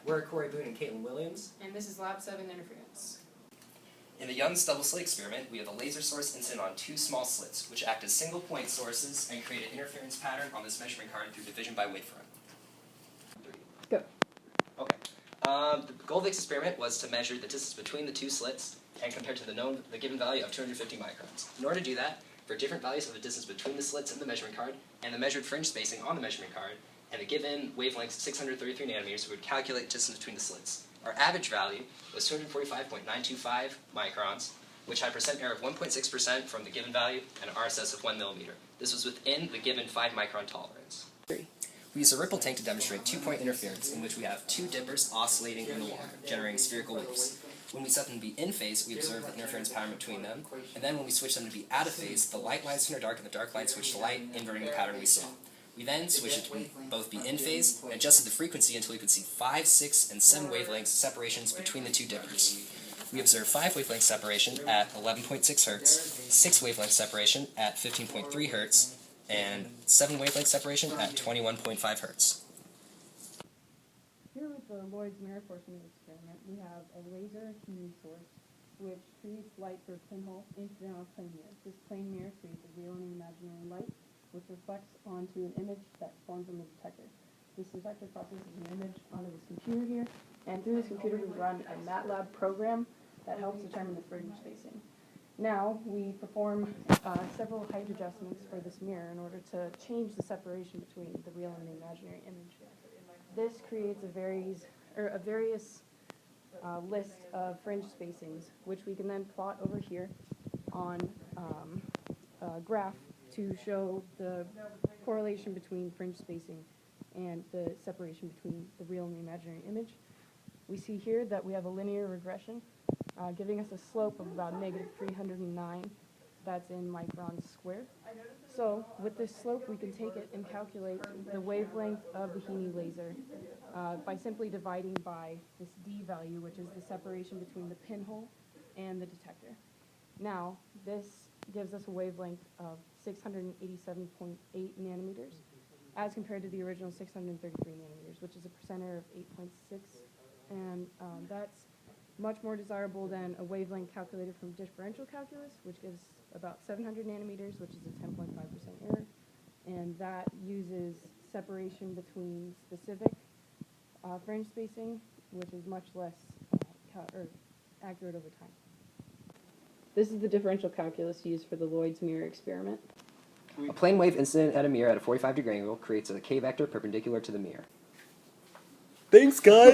We're Cory, Boone, and Kaitlyn Williams. And this is Lab 7 Interference. In the Young's double slit experiment, we have a laser source incident on two small slits, which act as single point sources and create an interference pattern on this measuring card through division by wavefront. Go. Okay. The goal of this experiment was to measure the distance between the two slits and compare to the given value of 250 microns. In order to do that, for different values of the distance between the slits in the measuring card and the measured fringe spacing on the measuring card and the given wavelength 633 nanometers, we would calculate distance between the slits. Our average value was 245.925 microns, which had a percent error of 1.6% from the given value and an RSS of 1 millimeter. This was within the given 5 micron tolerance. We used a ripple tank to demonstrate two-point interference in which we have two dippers oscillating in the water, generating spherical waves. When we set them to be in phase, we observe the interference pattern between them, and then when we switch them to be out of phase, the light lines turn to dark and the dark lines switch to light, inverting the pattern we saw. We then switched it to both be in phase and adjusted the frequency until we could see 5, 6, and 7 wavelengths separations between the two dippers. We observed 5 wavelength separation at 11.6 Hz, 6 wavelength separation at 15.3 Hz, and 7 wavelength separation at 21.5 Hz. Here with the Lloyd's mirror portion of the experiment, we have a laser heating source which creates light through a pinhole incident on a plane mirror. This plane mirror creates a real and imaginary light which reflects onto an image that forms on the detector. This detector processes an image onto this computer here, and through this computer we run a MATLAB program that helps determine the fringe spacing. Now we perform several height adjustments for this mirror in order to change the separation between the real and the imaginary image. This creates a various list of fringe spacings, which we can then plot over here on a graph to show the correlation between fringe spacing and the separation between the real and the imaginary image. We see here that we have a linear regression, giving us a slope of about -309. That's in microns squared. So with this slope, we can take it and calculate the wavelength of the Heaney laser by simply dividing by this D value, which is the separation between the pinhole and the detector. Now, this gives us a wavelength of 687.8 nanometers, as compared to the original 633 nanometers, which is a percent error of 8.6, and that's much more desirable than a wavelength calculated from differential calculus, which gives about 700 nanometers, which is a 10.5% error, and that uses separation between specific fringe spacing, which is much less accurate over time. This is the differential calculus used for the Lloyd's mirror experiment. A plane wave incident at a mirror at a 45-degree angle creates a k-vector perpendicular to the mirror. Thanks, guys!